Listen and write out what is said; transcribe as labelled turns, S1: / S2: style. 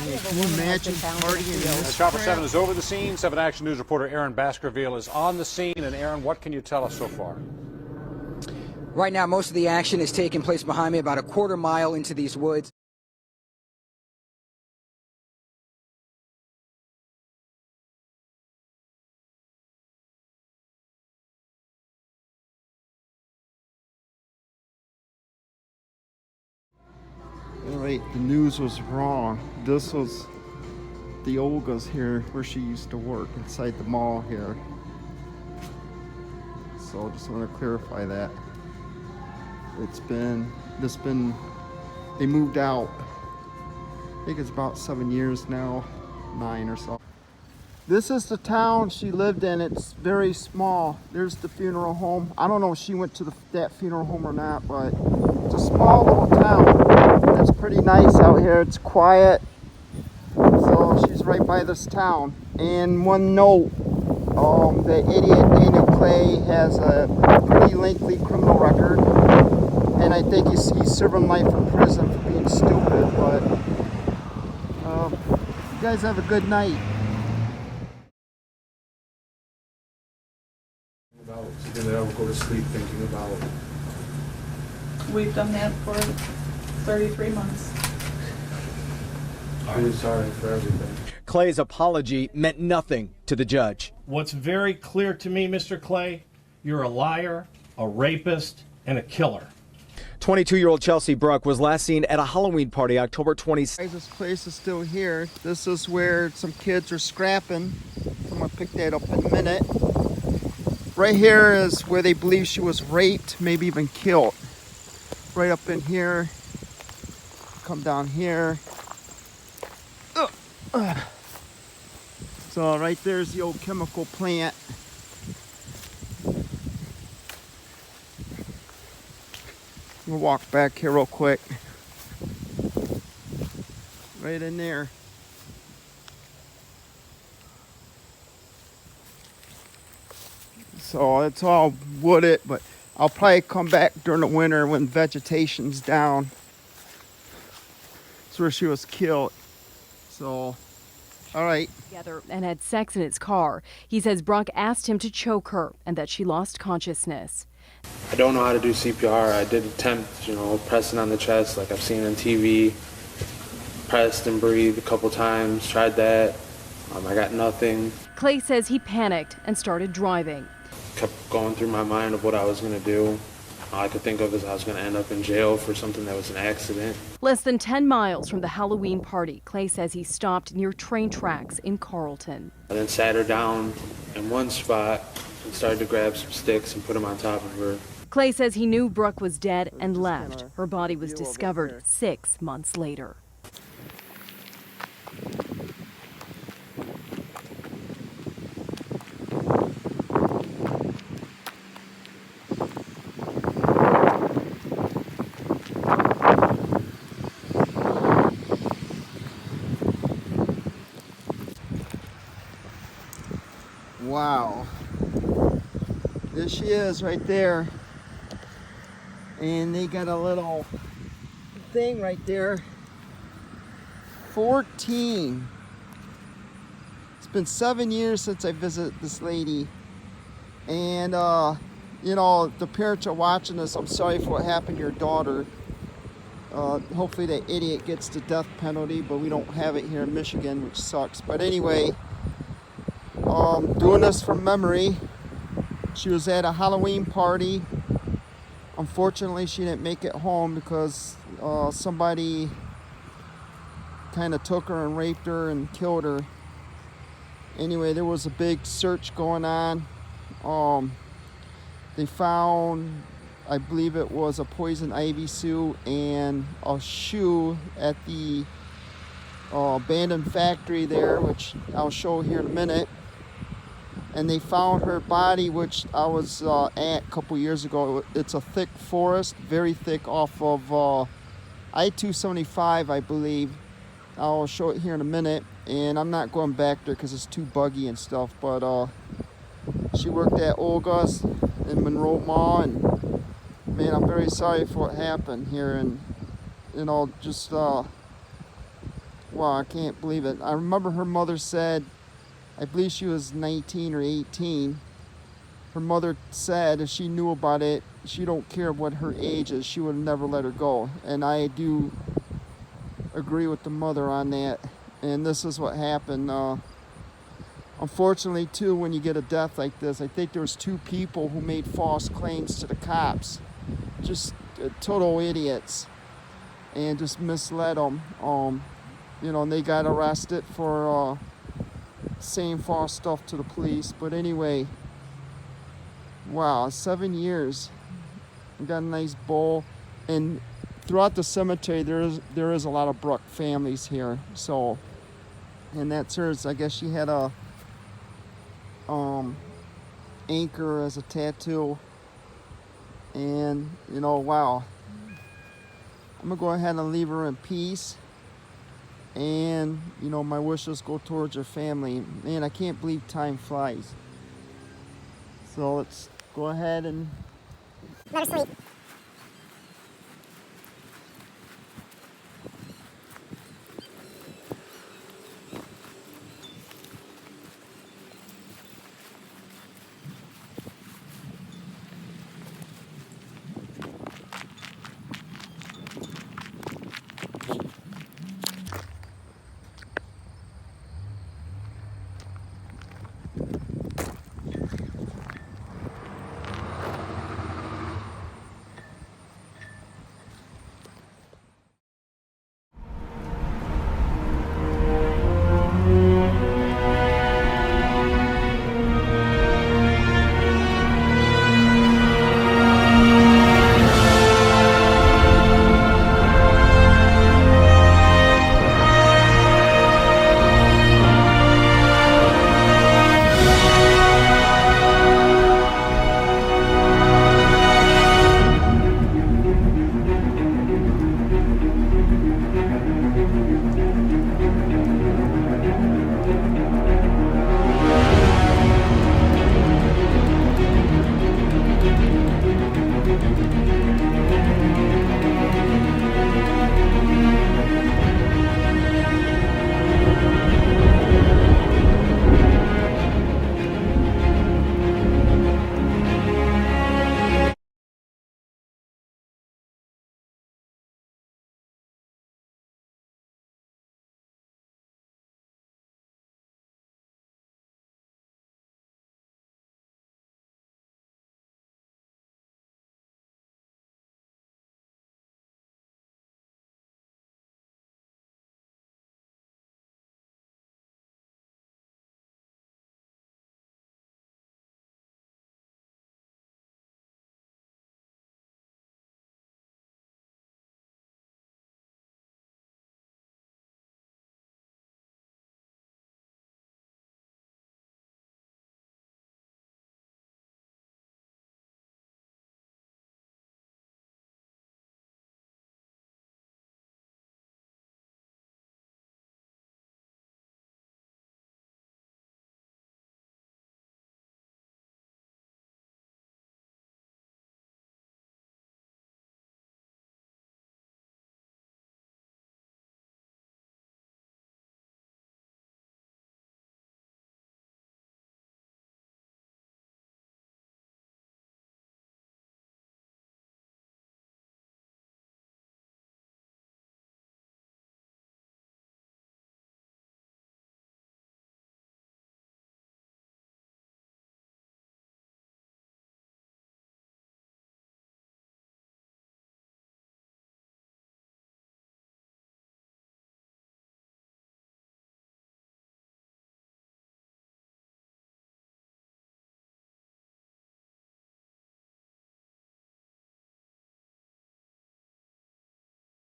S1: Can you imagine partying in this
S2: Chopper
S1: crap?
S2: 7 is over the scene. 7 Action News reporter Aaron Baskerville is on the scene. And Aaron, what can you tell us so far?
S3: Right now, most of the action is taking place behind me, about a quarter mile into these woods.
S1: All right, the news was wrong. This was the Olga's here where she used to work inside the mall here. So I just want to clarify that. They moved out. I think it's about 7 years now, 9 or so. This is the town she lived in. It's very small. There's the funeral home. I don't know if she went to that funeral home or not, but it's a small little town. It's pretty nice out here. It's quiet. So she's right by this town. And one note, the idiot Daniel Clay has a pretty lengthy criminal record. And I think he's serving life in prison for being stupid. But you guys have a good night.
S4: You can never go to sleep thinking about it.
S5: We've done that for 33 months.
S4: I'm really sorry for everything.
S6: Clay's apology meant nothing to the judge.
S7: What's very clear to me, Mr. Clay, you're a liar, a rapist, and a killer.
S6: 22-year-old Chelsea Bruck was last seen at a Halloween party October 26th.
S1: This place is still here. This is where some kids are scrapping. I'm gonna pick that up in a minute. Right here is where they believe she was raped, maybe even killed. Right up in here. Come down here. So right there's the old chemical plant. We'll walk back here real quick. Right in there. So it's all wooded, but I'll probably come back during the winter when vegetation's down. That's where she was killed. So, all right.
S8: Together and had sex in his car. He says Bruck asked him to choke her and that she lost consciousness.
S4: I don't know how to do CPR. I did attempt, pressing on the chest like I've seen on TV. Pressed and breathed a couple times, tried that. I got nothing.
S8: Clay says he panicked and started driving.
S4: Kept going through my mind of what I was going to do. All I could think of is I was going to end up in jail for something that was an accident.
S8: Less than 10 miles from the Halloween party, Clay says he stopped near train tracks in Carlton.
S4: I then sat her down in one spot and started to grab some sticks and put them on top of her.
S8: Clay says he knew Bruck was dead and left. Her body was discovered 6 months later.
S1: Wow. There she is right there. And they got a little thing right there. 14. It's been 7 years since I visited this lady. And, the parents are watching this. I'm sorry for what happened to your daughter. Hopefully that idiot gets the death penalty, but we don't have it here in Michigan, which sucks. But anyway, doing this from memory. She was at a Halloween party. Unfortunately, she didn't make it home because somebody kind of took her and raped her and killed her. Anyway, there was a big search going on. They found, I believe it was a poison ivy suit and a shoe at the abandoned factory there, which I'll show here in a minute. And they found her body, which I was at a couple years ago. It's a thick forest, very thick, off of I-275, I believe. I'll show it here in a minute. And I'm not going back there because it's too buggy and stuff. But she worked at Olga's in Monroe Mall. And man, I'm very sorry for what happened here. And, just wow, I can't believe it. I remember her mother said, I believe she was 19 or 18. Her mother said if she knew about it, she don't care what her age is, she would never let her go. And I do agree with the mother on that. And this is what happened. Unfortunately, too, when you get a death like this, I think there was 2 people who made false claims to the cops. Just total idiots. And just misled them. You know, and they got arrested for saying false stuff to the police. But anyway, wow, 7 years. We got a nice bowl. And throughout the cemetery, there is a lot of Bruck families here. So, and that's hers. I guess she had a anchor as a tattoo. And, you know, wow. I'm gonna go ahead and leave her in peace. And, you know, my wishes go towards her family. Man, I can't believe time flies. So let's go ahead and
S9: let her sleep.